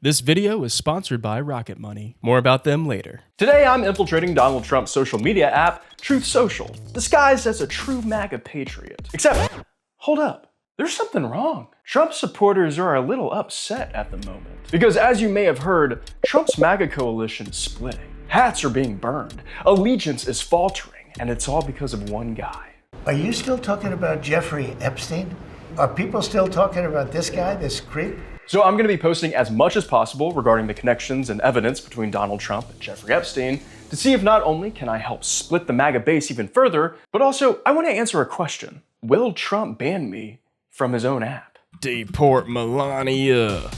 This video is sponsored by Rocket Money. More about them later. Today, I'm infiltrating Donald Trump's social media app, Truth Social, disguised as a true MAGA patriot. Except, hold up, there's something wrong. Trump supporters are a little upset at the moment. Because as you may have heard, Trump's MAGA coalition is splitting. Hats are being burned, allegiance is faltering, and it's all because of one guy. Are you still talking about Jeffrey Epstein? Are people still talking about this guy, this creep? So I'm gonna be posting as much as possible regarding the connections and evidence between Donald Trump and Jeffrey Epstein to see if not only can I help split the MAGA base even further, but also I wanna answer a question. Will Trump ban me from his own app? Deport Melania.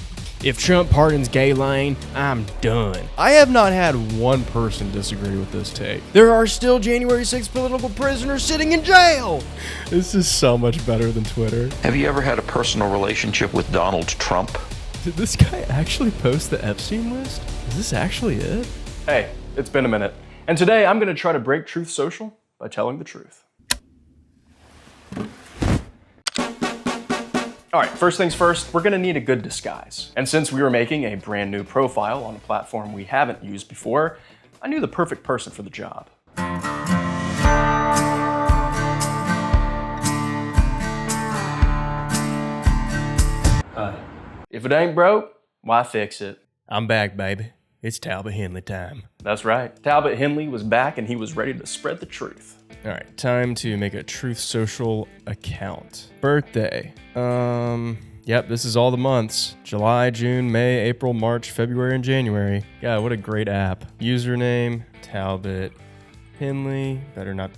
If Trump pardons Gay Lane, I'm done. I have not had one person disagree with this take. There are still January 6th political prisoners sitting in jail. This is so much better than Twitter. Have you ever had a personal relationship with Donald Trump? Did this guy actually post the Epstein list? Is this actually it? Hey, it's been a minute. And today I'm gonna try to break Truth Social by telling the truth. All right, first things first, we're gonna need a good disguise. And since we were making a brand new profile on a platform we haven't used before, I knew the perfect person for the job. If it ain't broke, why fix it? I'm back, baby. It's Talbot Henley time. That's right, Talbot Henley was back and he was ready to spread the truth. All right, time to make a Truth Social account. Birthday. Yep, this is all the months. July, June, May, April, March, February, and January. God, what a great app. Username, Talbot Henley. Better not.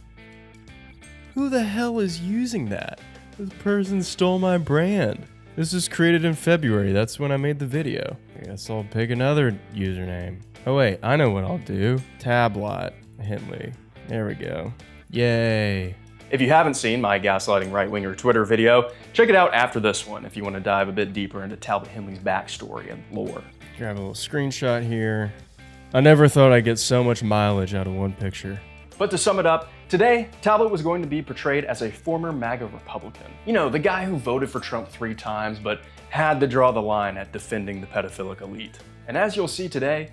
Who the hell is using that? This person stole my brand. This was created in February. That's when I made the video. I guess I'll pick another username. Oh wait, I know what I'll do. Tablot Henley. There we go. Yay. If you haven't seen my gaslighting right-winger Twitter video, check it out after this one if you want to dive a bit deeper into Talbot Henley's backstory and lore. Grab a little screenshot here. I never thought I'd get so much mileage out of one picture. But to sum it up, today, Talbot was going to be portrayed as a former MAGA Republican. You know, the guy who voted for Trump 3 times, but had to draw the line at defending the pedophilic elite. And as you'll see today,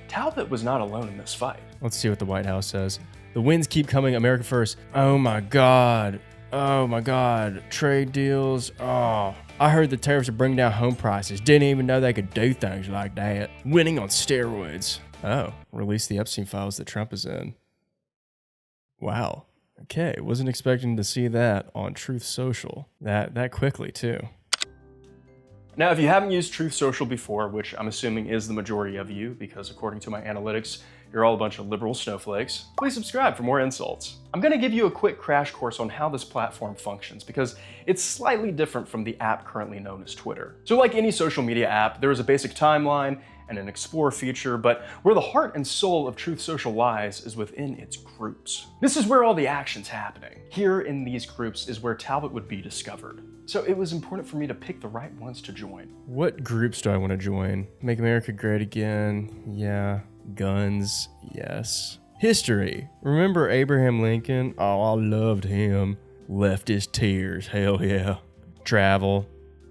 Talbot was not alone in this fight. Let's see what the White House says. The wins keep coming, America first. Oh my God. Oh my God. Trade deals. Oh, I heard the tariffs would bring down home prices. Didn't even know they could do things like that. Winning on steroids. Oh, release the Epstein files that Trump is in. Wow. Okay, wasn't expecting to see that on Truth Social. That quickly too. Now, if you haven't used Truth Social before, which I'm assuming is the majority of you, because according to my analytics, you're all a bunch of liberal snowflakes, please subscribe for more insults. I'm gonna give you a quick crash course on how this platform functions because it's slightly different from the app currently known as Twitter. So like any social media app, there is a basic timeline and an explore feature, but where the heart and soul of Truth Social lies is within its groups. This is where all the action's happening. Here in these groups is where Talbot would be discovered. So it was important for me to pick the right ones to join. What groups do I want to join? Make America Great Again? Yeah. Guns? Yes. History. Remember Abraham Lincoln? Oh, I loved him. Leftist tears. Hell yeah. Travel.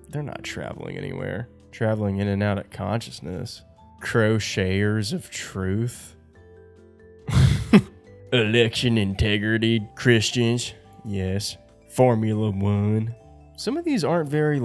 They're not traveling anywhere. Traveling in and out of consciousness. Crocheters of truth. Election integrity. Christians. Yes. Formula One. Some of these aren't very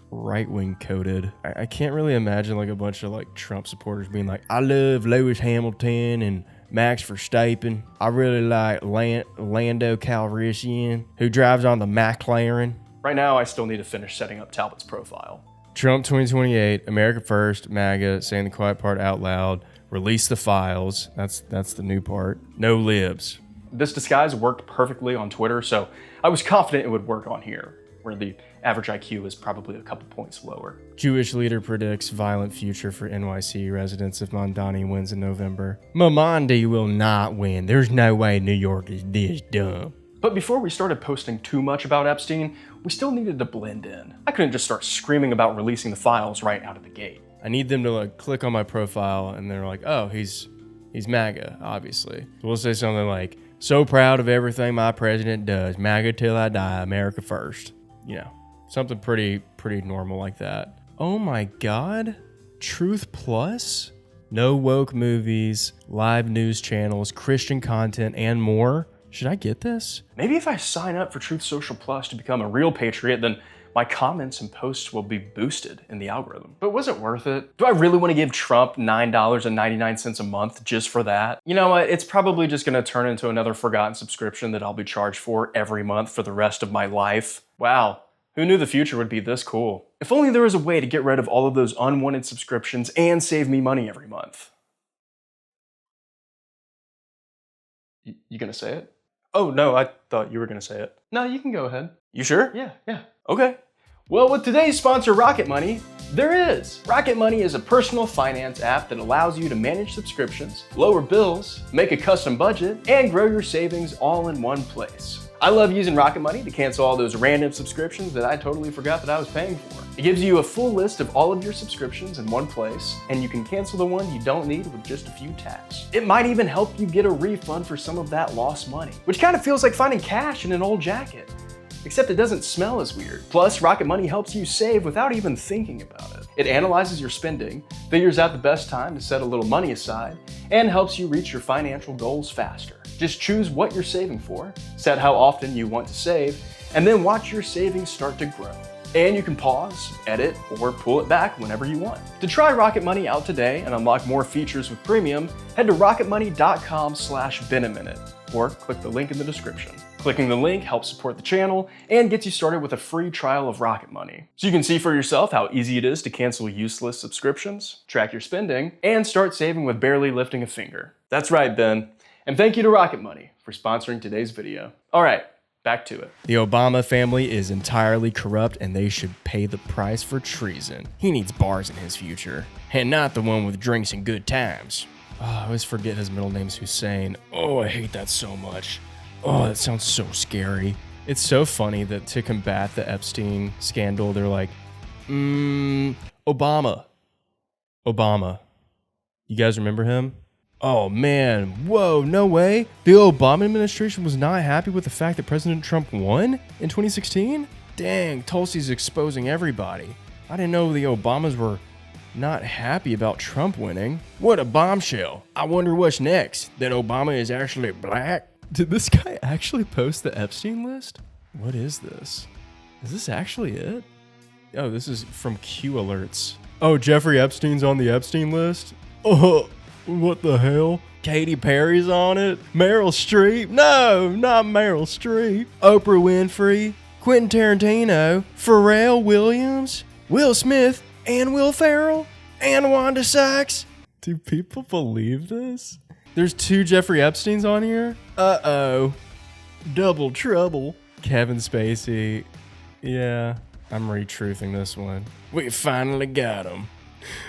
right-wing coded. I can't really imagine a bunch of Trump supporters being like, I love Lewis Hamilton and Max Verstappen. I really like Lando Calrissian, who drives on the McLaren. Right now, I still need to finish setting up Talbot's profile. Trump 2028, America First, MAGA, saying the quiet part out loud, release the files. That's the new part. No libs. This disguise worked perfectly on Twitter, so I was confident it would work on here, where the average IQ is probably a couple points lower. Jewish leader predicts violent future for NYC residents if Mamdani wins in November. Mamdani will not win. There's no way New York is this dumb. But before we started posting too much about Epstein, we still needed to blend in. I couldn't just start screaming about releasing the files right out of the gate. I need them to click on my profile and they're like, oh, he's MAGA, obviously. So we'll say something like, so proud of everything my president does. MAGA till I die, America first. You know, something pretty normal like that. Oh my God. Truth Plus? No woke movies, live news channels, Christian content, and more. Should I get this? Maybe if I sign up for Truth Social Plus to become a real patriot, then my comments and posts will be boosted in the algorithm. But was it worth it? Do I really want to give Trump $9.99 a month just for that? You know what? It's probably just going to turn into another forgotten subscription that I'll be charged for every month for the rest of my life. Wow. Who knew the future would be this cool? If only there was a way to get rid of all of those unwanted subscriptions and save me money every month. You gonna say it? Oh, no, I thought you were gonna say it. No, you can go ahead. You sure? Yeah. Okay. Well, with today's sponsor, Rocket Money, there is. Rocket Money is a personal finance app that allows you to manage subscriptions, lower bills, make a custom budget, and grow your savings all in one place. I love using Rocket Money to cancel all those random subscriptions that I totally forgot that I was paying for. It gives you a full list of all of your subscriptions in one place, and you can cancel the one you don't need with just a few taps. It might even help you get a refund for some of that lost money, which kind of feels like finding cash in an old jacket. Except it doesn't smell as weird. Plus, Rocket Money helps you save without even thinking about it. It analyzes your spending, figures out the best time to set a little money aside, and helps you reach your financial goals faster. Just choose what you're saving for, set how often you want to save, and then watch your savings start to grow. And you can pause, edit, or pull it back whenever you want. To try Rocket Money out today and unlock more features with premium, head to rocketmoney.com/Benaminute or click the link in the description. Clicking the link helps support the channel and gets you started with a free trial of Rocket Money. So you can see for yourself how easy it is to cancel useless subscriptions, track your spending, and start saving with barely lifting a finger. That's right, Ben. And thank you to Rocket Money for sponsoring today's video. All right, back to it. The Obama family is entirely corrupt and they should pay the price for treason. He needs bars in his future, and not the one with drinks and good times. Oh, I always forget his middle name's Hussein. Oh, I hate that so much. Oh, that sounds so scary. It's so funny that to combat the Epstein scandal, they're like, Obama. You guys remember him? Oh man, whoa, no way. The Obama administration was not happy with the fact that President Trump won in 2016? Dang, Tulsi's exposing everybody. I didn't know the Obamas were not happy about Trump winning. What a bombshell. I wonder what's next, that Obama is actually black? Did this guy actually post the Epstein list? What is this? Is this actually it? Oh, this is from Q Alerts. Oh, Jeffrey Epstein's on the Epstein list? Oh, what the hell? Katy Perry's on it? Meryl Streep? No, not Meryl Streep. Oprah Winfrey? Quentin Tarantino? Pharrell Williams? Will Smith? And Will Ferrell? And Wanda Sykes? Do people believe this? There's 2 Jeffrey Epsteins on here? Uh-oh. Double trouble. Kevin Spacey. Yeah, I'm retruthing this one. We finally got him.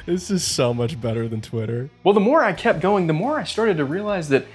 This is so much better than Twitter. Well, the more I kept going, the more I started to realize that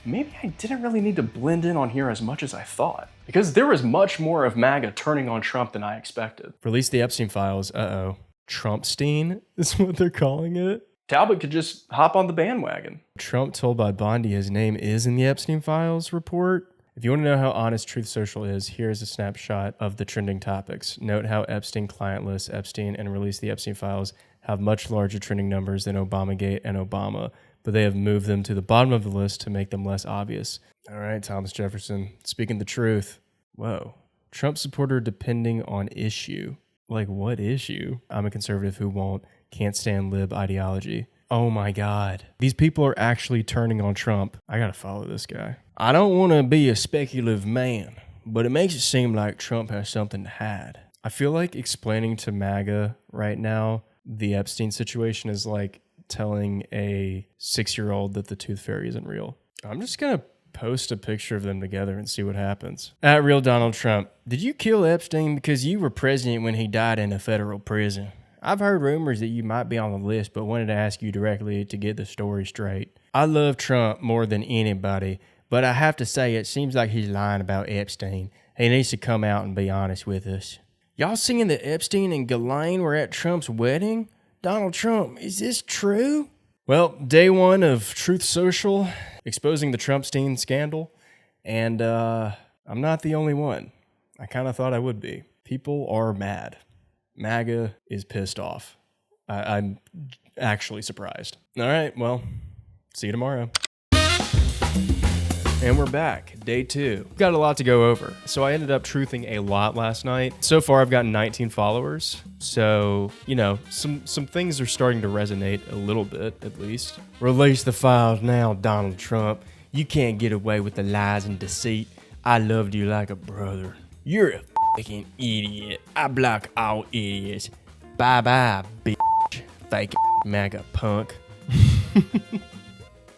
maybe I didn't really need to blend in on here as much as I thought. Because there was much more of MAGA turning on Trump than I expected. Release the Epstein files. Uh-oh. Trumpstein is what they're calling it. Talbot could just hop on the bandwagon. Trump told by Bondi his name is in the Epstein files report. If you want to know how honest Truth Social is, here's a snapshot of the trending topics. Note how Epstein client lists Epstein and release the Epstein files have much larger trending numbers than Obamagate and Obama, but they have moved them to the bottom of the list to make them less obvious. All right, Thomas Jefferson, speaking the truth. Whoa. Trump supporter depending on issue. Like what issue? I'm a conservative who can't stand lib ideology. Oh my God. These people are actually turning on Trump. I gotta follow this guy. I don't want to be a speculative man, but it makes it seem like Trump has something to hide. I feel like explaining to MAGA right now the Epstein situation is like telling a 6-year-old that the tooth fairy isn't real. I'm just gonna post a picture of them together and see what happens. At Real Donald Trump, did you kill Epstein because you were president when he died in a federal prison? I've heard rumors that you might be on the list, but wanted to ask you directly to get the story straight. I love Trump more than anybody, but I have to say it seems like he's lying about Epstein. He needs to come out and be honest with us. Y'all seeing that Epstein and Ghislaine were at Trump's wedding? Donald Trump, is this true? Well, day 1 of Truth Social, exposing the Trumpstein scandal, and I'm not the only one. I kind of thought I would be. People are mad. MAGA is pissed off. I'm actually surprised. All right, well, see you tomorrow. And we're back, day 2. We've got a lot to go over. So I ended up truthing a lot last night. So far, I've gotten 19 followers. So, you know, some things are starting to resonate a little bit, at least. Release the files now, Donald Trump. You can't get away with the lies and deceit. I loved you like a brother. You're a fucking idiot. I block all idiots. Bye-bye, bitch. Fake MAGA punk.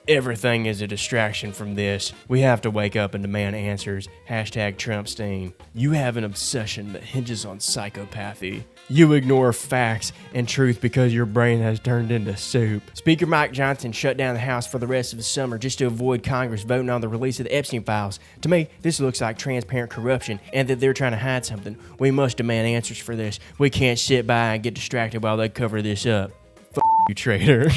Everything is a distraction from this. We have to wake up and demand answers. Hashtag Trumpstein. You have an obsession that hinges on psychopathy. You ignore facts and truth because your brain has turned into soup. Speaker Mike Johnson shut down the House for the rest of the summer just to avoid Congress voting on the release of the Epstein files. To me, this looks like transparent corruption and that they're trying to hide something. We must demand answers for this. We can't sit by and get distracted while they cover this up. F*** you, traitor.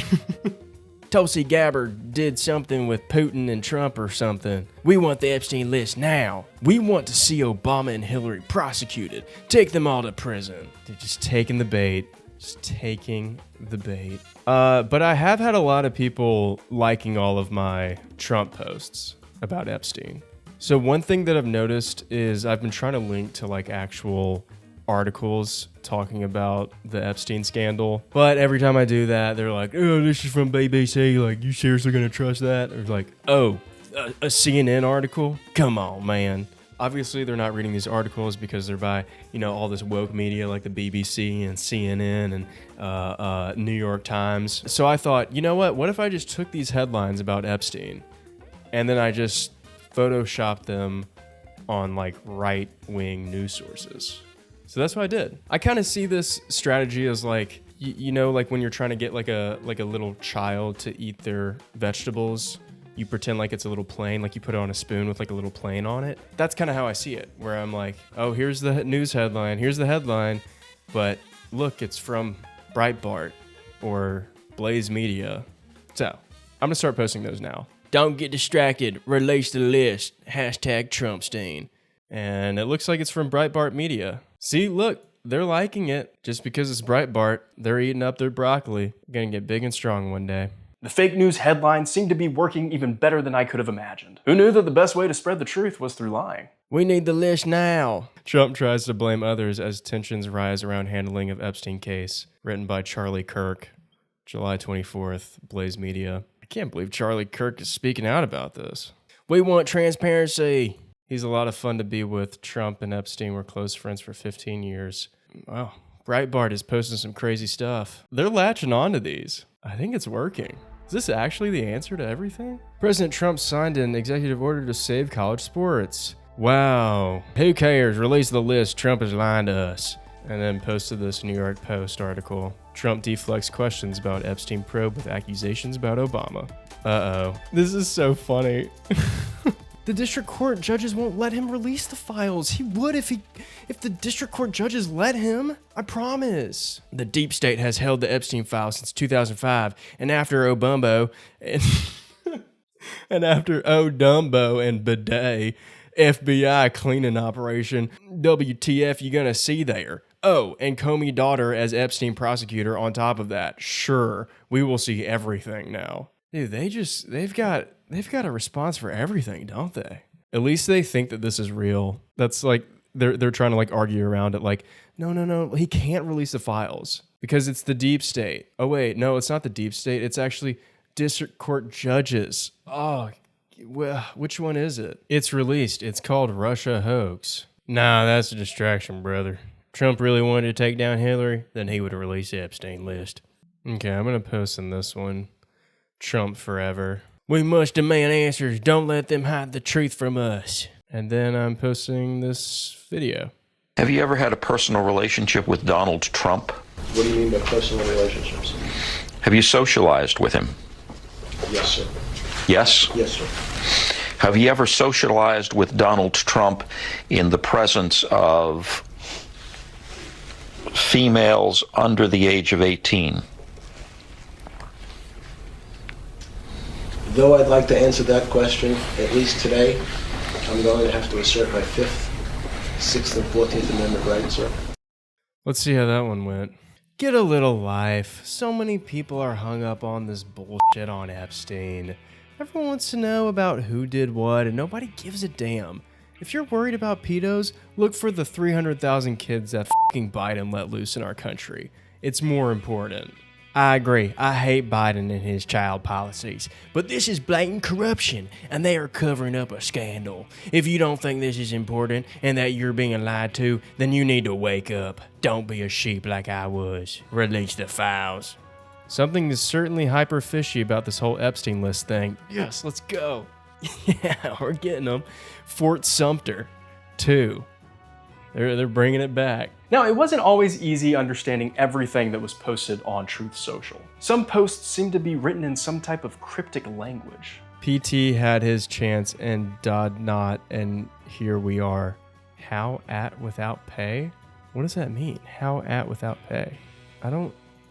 Tulsi Gabbard did something with Putin and Trump or something. We want the Epstein list now. We want to see Obama and Hillary prosecuted. Take them all to prison. They're just taking the bait. Just taking the bait. But I have had a lot of people liking all of my Trump posts about Epstein. So one thing that I've noticed is I've been trying to link to like actual articles talking about the Epstein scandal, but every time I do that, they're like, oh, this is from BBC, like, you seriously gonna trust that? Or like, oh, a CNN article? Come on, man. Obviously, they're not reading these articles because they're by, you know, all this woke media like the BBC and CNN and New York Times. So I thought, you know what if I just took these headlines about Epstein and then I just photoshopped them on like right-wing news sources? So that's what I did. I kind of see this strategy as like, you know, like when you're trying to get like a little child to eat their vegetables, you pretend like it's a little plane, like you put it on a spoon with like a little plane on it. That's kind of how I see it, where I'm like, oh, here's the news headline, here's the headline, but look, it's from Breitbart or Blaze Media. So I'm gonna start posting those now. Don't get distracted, release the list, hashtag Trumpstein. And it looks like it's from Breitbart Media. See, look, they're liking it. Just because it's Breitbart, they're eating up their broccoli. Gonna get big and strong one day. The fake news headlines seem to be working even better than I could have imagined. Who knew that the best way to spread the truth was through lying? We need the list now. Trump tries to blame others as tensions rise around handling of Epstein case. Written by Charlie Kirk, July 24th, Blaze Media. I can't believe Charlie Kirk is speaking out about this. We want transparency. He's a lot of fun to be with. Trump and Epstein were close friends for 15 years. Wow. Breitbart is posting some crazy stuff. They're latching on to these. I think it's working. Is this actually the answer to everything? President Trump signed an executive order to save college sports. Wow. Who cares? Release the list. Trump is lying to us. And then posted this New York Post article. Trump deflects questions about Epstein probe with accusations about Obama. Uh-oh. This is so funny. The district court judges won't let him release the files. He would if the district court judges let him. I promise. The deep state has held the Epstein files since 2005, and after Obumbo and after O'Dumbo and Bidet, FBI cleaning operation. WTF you gonna see there? Oh, and Comey daughter as Epstein prosecutor on top of that. Sure, we will see everything now. Dude, they've got a response for everything, don't they? At least they think that this is real. That's like they're trying to like argue around it like, no, he can't release the files because it's the deep state. Oh wait, no, it's not the deep state. It's actually district court judges. Oh, well, which one is it? It's released. It's called Russia Hoax. Nah, that's a distraction, brother. Trump really wanted to take down Hillary, then he would release the Epstein list. Okay, I'm gonna post in this one. Trump forever. We must demand answers. Don't let them hide the truth from us. And then I'm posting this video. Have you ever had a personal relationship with Donald Trump? What do you mean by personal relationships? Have you socialized with him? Yes, sir. Yes? Yes, sir. Have you ever socialized with Donald Trump in the presence of females under the age of 18? Though I'd like to answer that question, at least today, I'm going to have to assert my 5th, 6th, and 14th Amendment rights, sir. Let's see how that one went. Get a little life. So many people are hung up on this bullshit on Epstein. Everyone wants to know about who did what, and nobody gives a damn. If you're worried about pedos, look for the 300,000 kids that fucking Biden let loose in our country. It's more important. I agree. I hate Biden and his child policies. But this is blatant corruption, and they are covering up a scandal. If you don't think this is important and that you're being lied to, then you need to wake up. Don't be a sheep like I was. Release the files. Something is certainly hyper fishy about this whole Epstein list thing. Yes, let's go. Yeah, we're getting them. Fort Sumter, 2. They're bringing it back. Now, it wasn't always easy understanding everything that was posted on Truth Social. Some posts seemed to be written in some type of cryptic language. PT had his chance and did not, and here we are. How at without pay? What does that mean? How at without pay?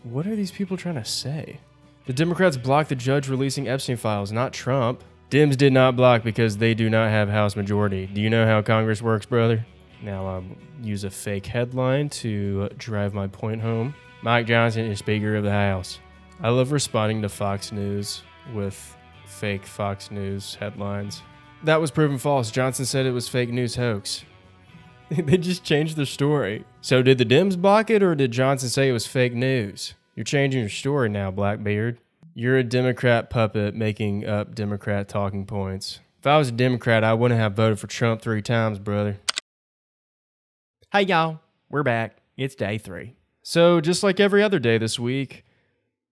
What are these people trying to say? The Democrats blocked the judge releasing Epstein files, not Trump. Dems did not block because they do not have House majority. Do you know how Congress works, brother? Now I'll use a fake headline to drive my point home. Mike Johnson is Speaker of the House. I love responding to Fox News with fake Fox News headlines. That was proven false. Johnson said it was fake news hoax. They just changed the story. So did the Dems block it, or did Johnson say it was fake news? You're changing your story now, Blackbeard. You're a Democrat puppet making up Democrat talking points. If I was a Democrat, I wouldn't have voted for Trump 3 times, brother. Hey y'all, we're back. It's day 3. So just like every other day this week,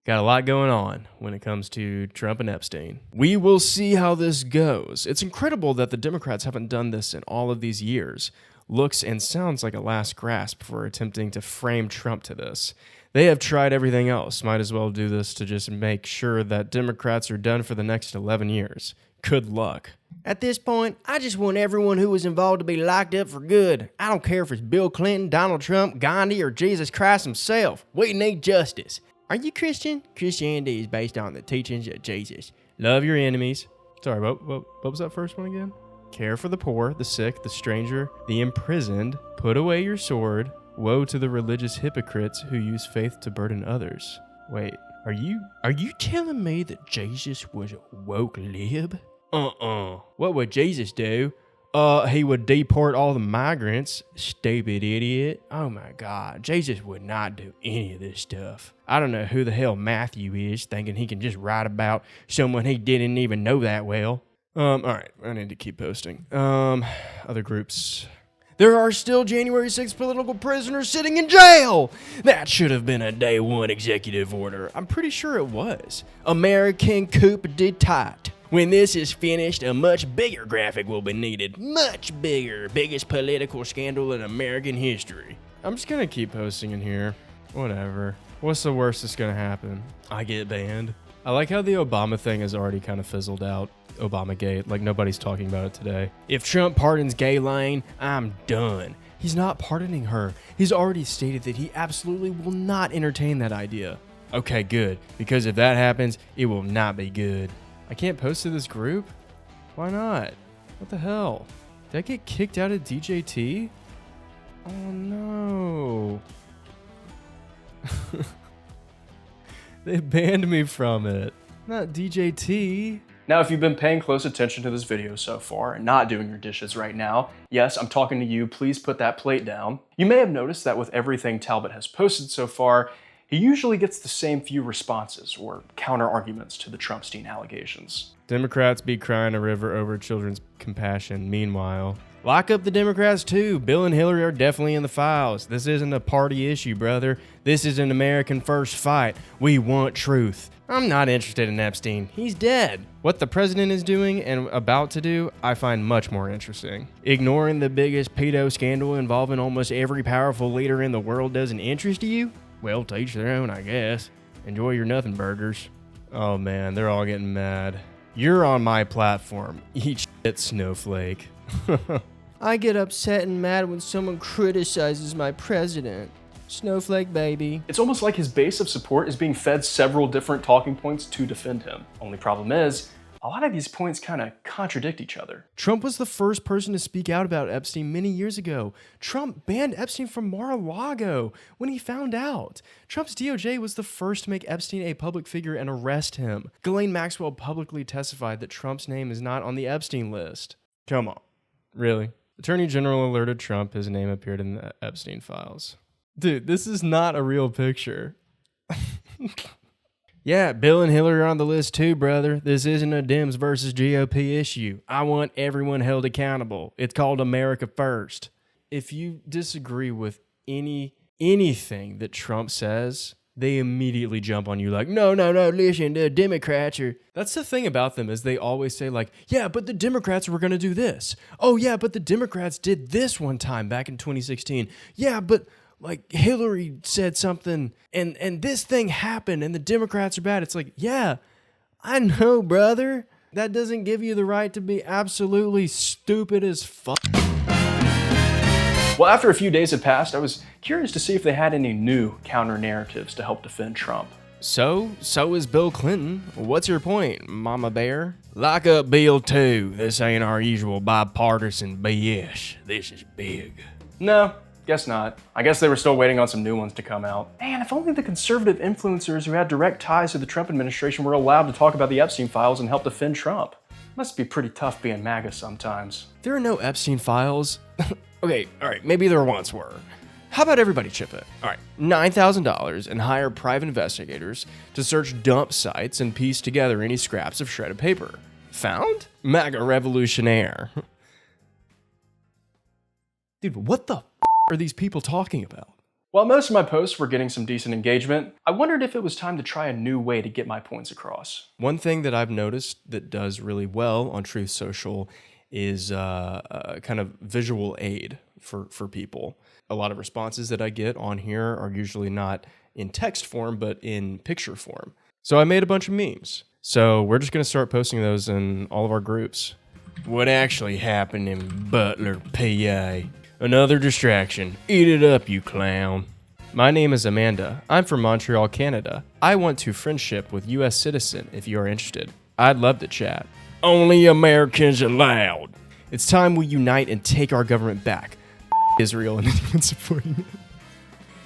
got a lot going on when it comes to Trump and Epstein. We will see how this goes. It's incredible that the Democrats haven't done this in all of these years. Looks and sounds like a last grasp for attempting to frame Trump to this. They have tried everything else. Might as well do this to just make sure that Democrats are done for the next 11 years. Good luck. At this point, I just want everyone who was involved to be locked up for good. I don't care if it's Bill Clinton, Donald Trump, Gandhi, or Jesus Christ himself. We need justice. Are you Christian? Christianity is based on the teachings of Jesus. Love your enemies. Sorry, what was that first one again? Care for the poor, the sick, the stranger, the imprisoned. Put away your sword. Woe to the religious hypocrites who use faith to burden others. Wait, are you telling me that Jesus was a woke lib? What would Jesus do? He would deport all the migrants. Stupid idiot. Oh my God. Jesus would not do any of this stuff. I don't know who the hell Matthew is, thinking he can just write about someone he didn't even know that well. Alright, I need to keep posting. Other groups. There are still January 6th political prisoners sitting in jail! That should have been a day 1 executive order. I'm pretty sure it was. American coup d'etat. When this is finished, a much bigger graphic will be needed. Much bigger. Biggest political scandal in American history. I'm just gonna keep posting in here. Whatever. What's the worst that's gonna happen? I get banned. I like how the Obama thing has already kind of fizzled out. Obamagate, like nobody's talking about it today. If Trump pardons Ghislaine, I'm done. He's not pardoning her. He's already stated that he absolutely will not entertain that idea. Okay, good, because if that happens, it will not be good. I can't post to this group? Why not? What the hell? Did I get kicked out of DJT? Oh no. They banned me from it. Not DJT. Now, if you've been paying close attention to this video so far and not doing your dishes right now, yes, I'm talking to you, please put that plate down. You may have noticed that with everything Talbot has posted so far, he usually gets the same few responses or counter-arguments to the Trumpstein allegations. Democrats be crying a river over children's compassion. Meanwhile, lock up the Democrats too. Bill and Hillary are definitely in the files. This isn't a party issue, brother. This is an American first fight. We want truth. I'm not interested in Epstein. He's dead. What the president is doing and about to do, I find much more interesting. Ignoring the biggest pedo scandal involving almost every powerful leader in the world doesn't interest you? Well, to each their own, I guess. Enjoy your nothing burgers. Oh man, they're all getting mad. You're on my platform. Eat shit, snowflake. I get upset and mad when someone criticizes my president. Snowflake baby. It's almost like his base of support is being fed several different talking points to defend him. Only problem is, a lot of these points kind of contradict each other. Trump was the first person to speak out about Epstein many years ago. Trump banned Epstein from Mar-a-Lago when he found out. Trump's DOJ was the first to make Epstein a public figure and arrest him. Ghislaine Maxwell publicly testified that Trump's name is not on the Epstein list. Come on. Really? Attorney General alerted Trump his name appeared in the Epstein files. Dude, this is not a real picture. Yeah, Bill and Hillary are on the list too, brother. This isn't a Dems versus GOP issue. I want everyone held accountable. It's called America First. If you disagree with anything that Trump says, they immediately jump on you like, no, listen, the Democrats are... That's the thing about them is they always say like, yeah, but the Democrats were going to do this. Oh, yeah, but the Democrats did this one time back in 2016. Yeah, but... like Hillary said something and this thing happened and the Democrats are bad. It's like, yeah, I know, brother. That doesn't give you the right to be absolutely stupid as fuck. Well, after a few days had passed, I was curious to see if they had any new counter narratives to help defend Trump. So is Bill Clinton. What's your point, Mama Bear? Lock up Bill too. This ain't our usual bipartisan BS. This is big. No. Guess not. I guess they were still waiting on some new ones to come out. Man, if only the conservative influencers who had direct ties to the Trump administration were allowed to talk about the Epstein files and help defend Trump. Must be pretty tough being MAGA sometimes. There are no Epstein files. Okay, all right, maybe there once were. How about everybody chip it? All right, $9,000 and hire private investigators to search dump sites and piece together any scraps of shredded paper. Found? MAGA revolutionaire. Dude, what the are these people talking about? While most of my posts were getting some decent engagement, I wondered if it was time to try a new way to get my points across. One thing that I've noticed that does really well on Truth Social is a kind of visual aid for people. A lot of responses that I get on here are usually not in text form, but in picture form. So I made a bunch of memes. So we're just going to start posting those in all of our groups. What actually happened in Butler, PA? Another distraction. Eat it up, you clown. My name is Amanda. I'm from Montreal, Canada. I want to friendship with U.S. citizen if you are interested. I'd love to chat. Only Americans allowed. It's time we unite and take our government back. Israel and anyone supporting it.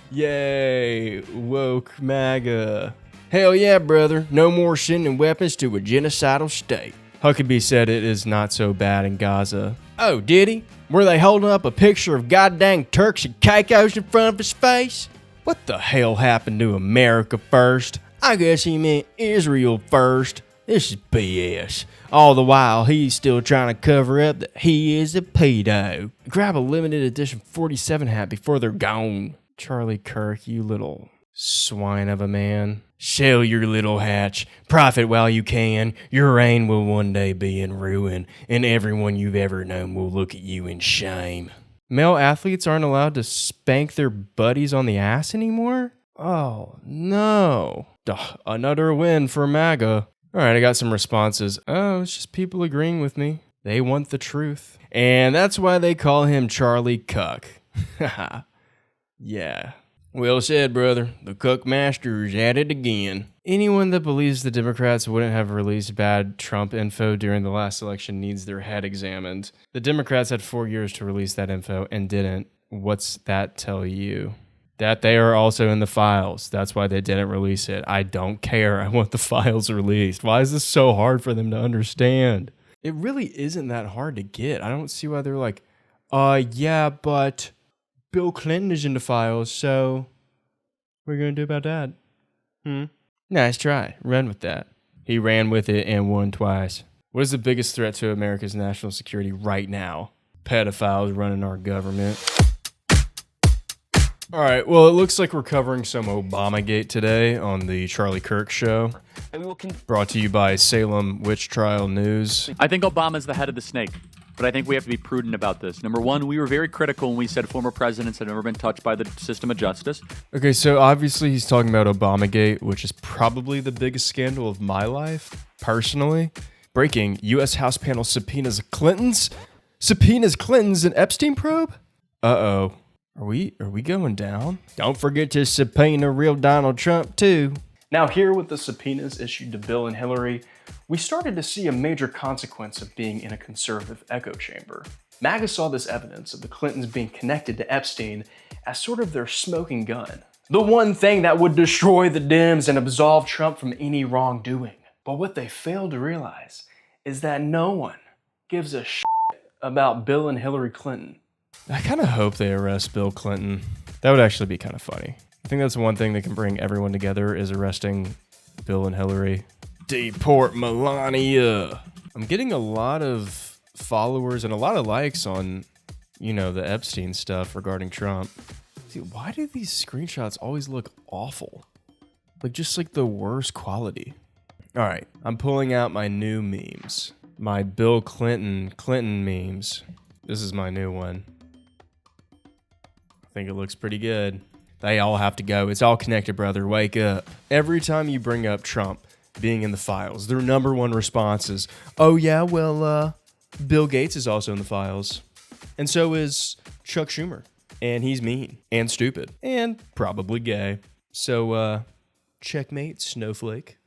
Yay, woke MAGA. Hell yeah, brother. No more sending weapons to a genocidal state. Huckabee said it is not so bad in Gaza. Oh, did he? Were they holding up a picture of goddamn Turks and Caicos in front of his face? What the hell happened to America first? I guess he meant Israel first. This is BS. All the while, he's still trying to cover up that he is a pedo. Grab a limited edition 47 hat before they're gone. Charlie Kirk, you little swine of a man. Sell your little hatch. Profit while you can. Your reign will one day be in ruin, and everyone you've ever known will look at you in shame. Male athletes aren't allowed to spank their buddies on the ass anymore? Oh, no. Duh, another win for MAGA. All right, I got some responses. Oh, it's just people agreeing with me. They want the truth. And that's why they call him Charlie Cuck. Haha. Yeah. Well said, brother. The Cook Master is at it again. Anyone that believes the Democrats wouldn't have released bad Trump info during the last election needs their head examined. The Democrats had 4 years to release that info and didn't. What's that tell you? That they are also in the files. That's why they didn't release it. I don't care. I want the files released. Why is this so hard for them to understand? It really isn't that hard to get. I don't see why they're like, yeah, but Bill Clinton is in the files, so what are you going to do about that? Nice try. Run with that. He ran with it and won twice. What is the biggest threat to America's national security right now? Pedophiles running our government. All right, well, it looks like we're covering some Obamagate today on the Charlie Kirk Show. Brought to you by Salem Witch Trial News. I think Obama's the head of the snake, but I think we have to be prudent about this. Number one, we were very critical when we said former presidents had never been touched by the system of justice. Okay, so obviously he's talking about Obamagate, which is probably the biggest scandal of my life, personally. Breaking, U.S. House panel subpoenas Clintons? Subpoenas Clintons and Epstein probe? Uh-oh. Are we going down? Don't forget to subpoena real Donald Trump, too. Now here with the subpoenas issued to Bill and Hillary, we started to see a major consequence of being in a conservative echo chamber. MAGA saw this evidence of the Clintons being connected to Epstein as sort of their smoking gun. The one thing that would destroy the Dems and absolve Trump from any wrongdoing. But what they failed to realize is that no one gives a shit about Bill and Hillary Clinton. I kind of hope they arrest Bill Clinton. That would actually be kind of funny. I think that's one thing that can bring everyone together is arresting Bill and Hillary. Deport Melania. I'm getting a lot of followers and a lot of likes on, the Epstein stuff regarding Trump. Dude, why do these screenshots always look awful? Just like the worst quality. All right, I'm pulling out my new memes. My Bill Clinton memes. This is my new one. I think it looks pretty good. They all have to go. It's all connected, brother. Wake up. Every time you bring up Trump being in the files, their number one response is, oh yeah, well, Bill Gates is also in the files. And so is Chuck Schumer. And he's mean and stupid and probably gay. So, checkmate, snowflake.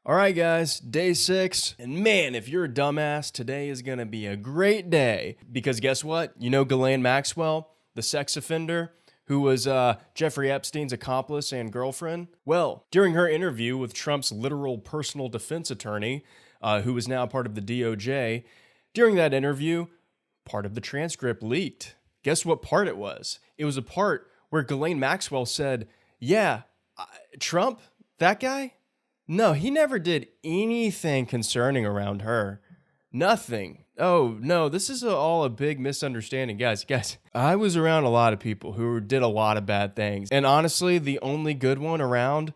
All right, guys, day 6. And man, if you're a dumbass, today is going to be a great day. Because guess what? Ghislaine Maxwell, the sex offender, who was Jeffrey Epstein's accomplice and girlfriend? Well, during her interview with Trump's literal personal defense attorney, who is now part of the DOJ, during that interview, part of the transcript leaked. Guess what part it was? It was a part where Ghislaine Maxwell said, yeah, Trump, that guy? No, he never did anything concerning around her. Nothing. Oh, no, this is all a big misunderstanding. Guys, I was around a lot of people who did a lot of bad things. And honestly, the only good one around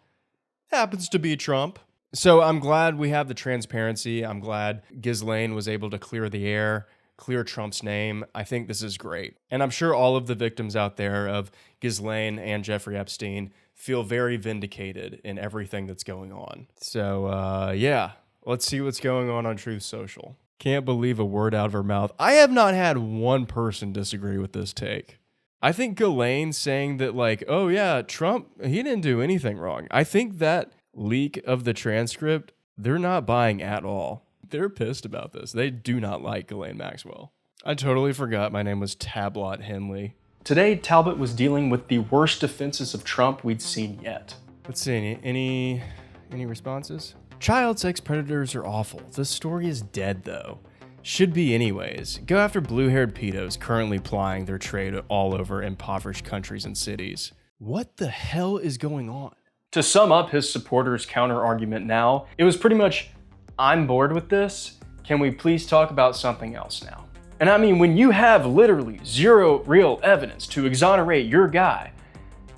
happens to be Trump. So I'm glad we have the transparency. I'm glad Ghislaine was able to clear the air, clear Trump's name. I think this is great. And I'm sure all of the victims out there of Ghislaine and Jeffrey Epstein feel very vindicated in everything that's going on. So, yeah, let's see what's going on Truth Social. Can't believe a word out of her mouth. I have not had one person disagree with this take. I think Ghislaine saying that, oh yeah, Trump, he didn't do anything wrong. I think that leak of the transcript, they're not buying at all. They're pissed about this. They do not like Ghislaine Maxwell. I totally forgot my name was Tablot Henley. Today, Talbot was dealing with the worst defenses of Trump we'd seen yet. Let's see, any responses? Child sex predators are awful. This story is dead, though. Should be anyways. Go after blue-haired pedos currently plying their trade all over impoverished countries and cities. What the hell is going on? To sum up his supporters' counter-argument now, it was pretty much, I'm bored with this. Can we please talk about something else now? And I mean, when you have literally zero real evidence to exonerate your guy,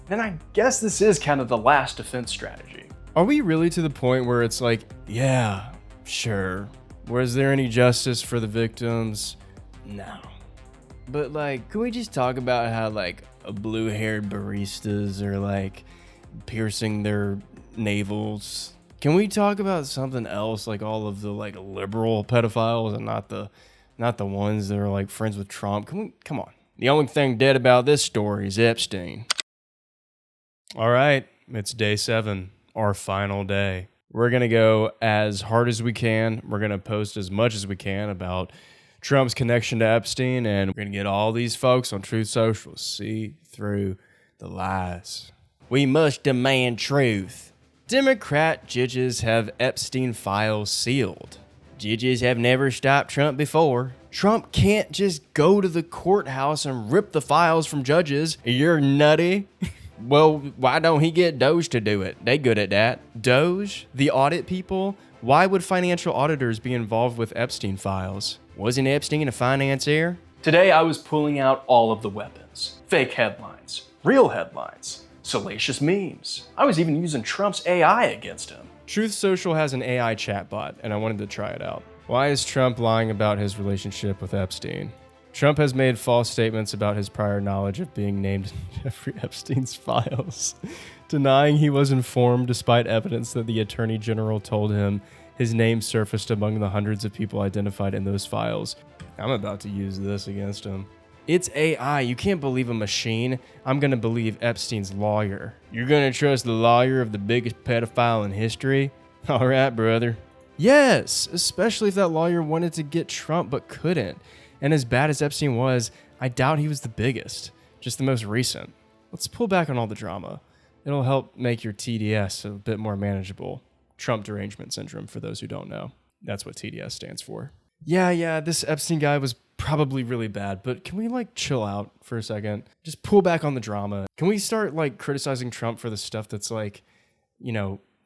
then I guess this is kind of the last defense strategy. Are we really to the point where it's like, yeah, sure. Was there any justice for the victims? No. But can we just talk about how blue-haired baristas are piercing their navels? Can we talk about something else, all of the liberal pedophiles and not the ones that are friends with Trump? Come on. The only thing dead about this story is Epstein. All right, it's day 7, our final day. We're going to go as hard as we can. We're going to post as much as we can about Trump's connection to Epstein, and we're going to get all these folks on Truth Social to see through the lies. We must demand truth. Democrat judges have Epstein files sealed. Judges have never stopped Trump before. Trump can't just go to the courthouse and rip the files from judges. You're nutty. Well, why don't he get Doge to do it? They good at that. Doge? The audit people? Why would financial auditors be involved with Epstein files? Wasn't Epstein a financier? Today I was pulling out all of the weapons. Fake headlines, real headlines, salacious memes. I was even using Trump's AI against him. Truth Social has an AI chatbot, and I wanted to try it out. Why is Trump lying about his relationship with Epstein? Trump has made false statements about his prior knowledge of being named in Jeffrey Epstein's files, denying he was informed despite evidence that the Attorney General told him his name surfaced among the hundreds of people identified in those files. I'm about to use this against him. It's AI. You can't believe a machine. I'm going to believe Epstein's lawyer. You're going to trust the lawyer of the biggest pedophile in history? All right, brother. Yes, especially if that lawyer wanted to get Trump but couldn't. And as bad as Epstein was, I doubt he was the biggest, just the most recent. Let's pull back on all the drama. It'll help make your TDS a bit more manageable. Trump derangement syndrome, for those who don't know. That's what TDS stands for. Yeah, this Epstein guy was probably really bad, but can we chill out for a second? Just pull back on the drama. Can we start criticizing Trump for the stuff that's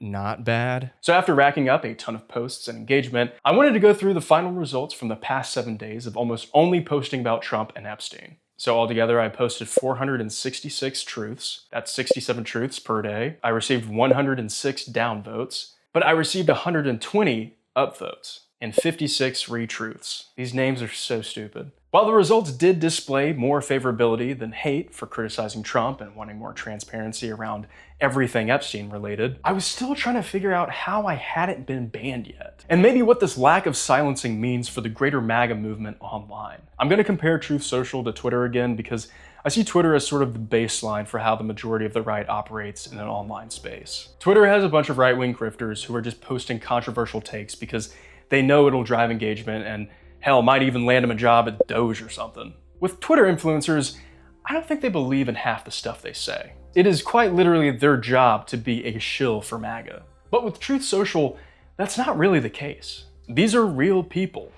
not bad? So after racking up a ton of posts and engagement, I wanted to go through the final results from the past 7 days of almost only posting about Trump and Epstein. So altogether, I posted 466 truths. That's 67 truths per day. I received 106 downvotes, but I received 120 upvotes and 56 retruths. These names are so stupid. While the results did display more favorability than hate for criticizing Trump and wanting more transparency around everything Epstein related, I was still trying to figure out how I hadn't been banned yet, and maybe what this lack of silencing means for the greater MAGA movement online. I'm gonna compare Truth Social to Twitter again because I see Twitter as sort of the baseline for how the majority of the right operates in an online space. Twitter has a bunch of right-wing grifters who are just posting controversial takes because they know it'll drive engagement and hell, might even land them a job at Doge or something. With Twitter influencers, I don't think they believe in half the stuff they say. It is quite literally their job to be a shill for MAGA. But with Truth Social, that's not really the case. These are real people,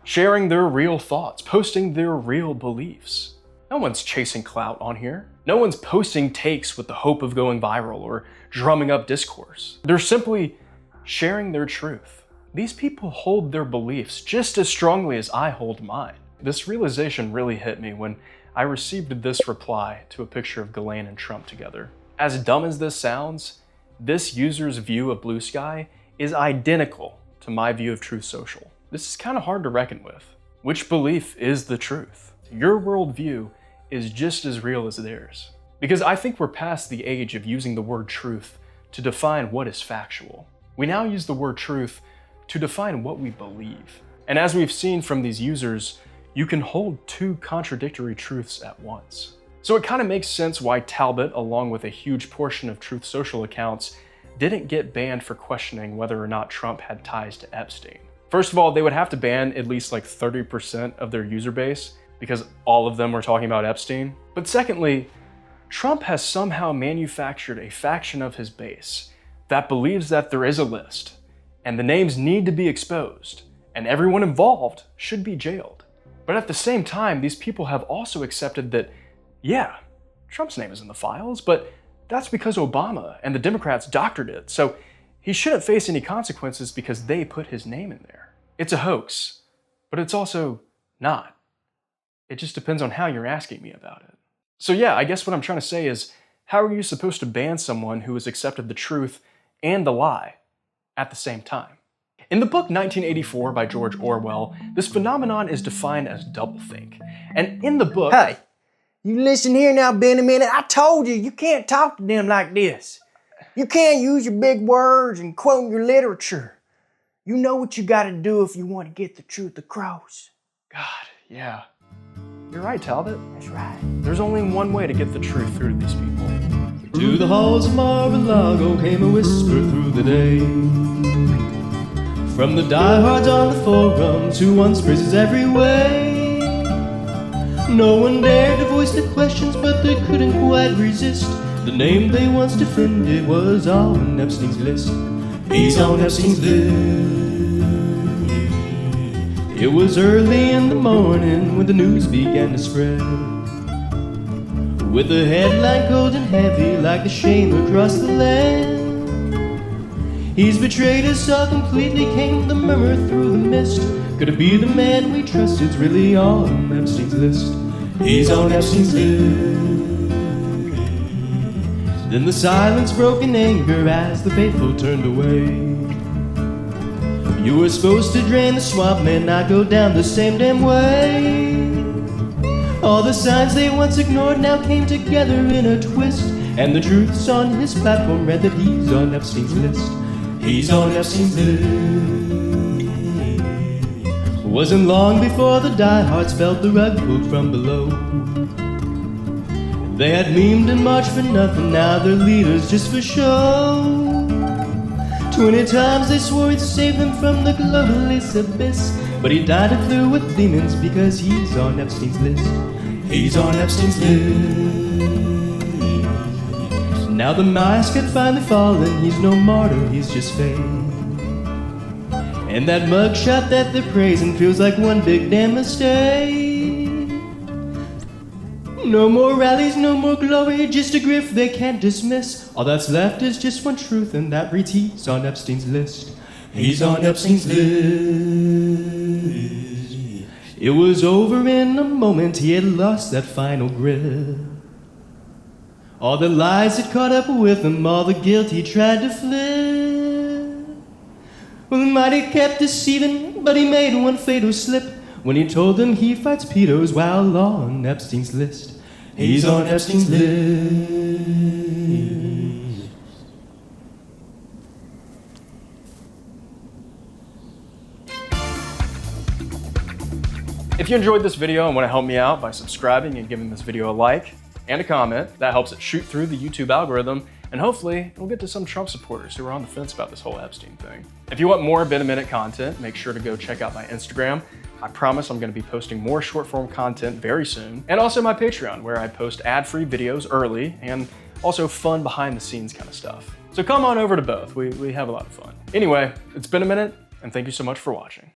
sharing their real thoughts, posting their real beliefs. No one's chasing clout on here. No one's posting takes with the hope of going viral or drumming up discourse. They're simply sharing their truth. These people hold their beliefs just as strongly as I hold mine. This realization really hit me when I received this reply to a picture of Ghislaine and Trump together. As dumb as this sounds, this user's view of Blue Sky is identical to my view of Truth Social. This is kind of hard to reckon with. Which belief is the truth? Your worldview is just as real as theirs. Because I think we're past the age of using the word truth to define what is factual. We now use the word truth to define what we believe. And as we've seen from these users, you can hold two contradictory truths at once. So it kind of makes sense why Talbot, along with a huge portion of Truth Social accounts, didn't get banned for questioning whether or not Trump had ties to Epstein. First of all, they would have to ban at least 30% of their user base because all of them were talking about Epstein. But secondly, Trump has somehow manufactured a faction of his base that believes that there is a list and the names need to be exposed, and everyone involved should be jailed. But at the same time, these people have also accepted that, yeah, Trump's name is in the files, but that's because Obama and the Democrats doctored it, so he shouldn't face any consequences because they put his name in there. It's a hoax, but it's also not. It just depends on how you're asking me about it. So yeah, I guess what I'm trying to say is, how are you supposed to ban someone who has accepted the truth and the lie at the same time? In the book 1984 by George Orwell, this phenomenon is defined as doublethink. And in the book... Hey, you listen here now, Benaminute. I told you, you can't talk to them like this. You can't use your big words and quote your literature. You know what you gotta do if you want to get the truth across. God, yeah. You're right, Talbot. That's right. There's only one way to get the truth through to these people. To the halls of Mar-a-Lago came a whisper through the day, from the diehards on the forums who once praises every way. No one dared to voice their questions, but they couldn't quite resist. The name they once defended was on Epstein's list. He's on Epstein's list. It was early in the morning when the news began to spread, with the headline cold and heavy like the shame across the land. He's betrayed us all completely, came the murmur through the mist. Could it be the man we trusted's really on Epstein's list? He's on Epstein's list. Then the silence broke in anger as the faithful turned away. You were supposed to drain the swamp, man, not go down the same damn way. All the signs they once ignored now came together in a twist, and the truths on his platform read that he's on Epstein's list. He's on Epstein's list. wasn't long before the diehards felt the rug pulled from below. They had memed and marched for nothing, now they're leaders just for show. 20 times they swore he'd save them from the globalist abyss, but he died and flew with demons because he's on Epstein's list. He's on Epstein's list. Now the mask had finally fallen, he's no martyr, he's just fake. And that mugshot that they're praising feels like one big damn mistake. No more rallies, no more glory, just a grift they can't dismiss. All that's left is just one truth, and that reads he's on Epstein's list. He's on Epstein's list. It was over in a moment, he had lost that final grip. All the lies had caught up with him, all the guilt he tried to flip. Well, he might have kept deceiving, but he made one fatal slip when he told them he fights pedos while on Epstein's list. He's on Epstein's list. If you enjoyed this video and want to help me out by subscribing and giving this video a like and a comment, that helps it shoot through the YouTube algorithm, and hopefully it'll get to some Trump supporters who are on the fence about this whole Epstein thing. If you want more Benaminute content, make sure to go check out my Instagram. I promise I'm going to be posting more short form content very soon, and also my Patreon, where I post ad-free videos early and also fun behind the scenes kind of stuff. So come on over to both. We have a lot of fun. Anyway, it's been a minute, and thank you so much for watching.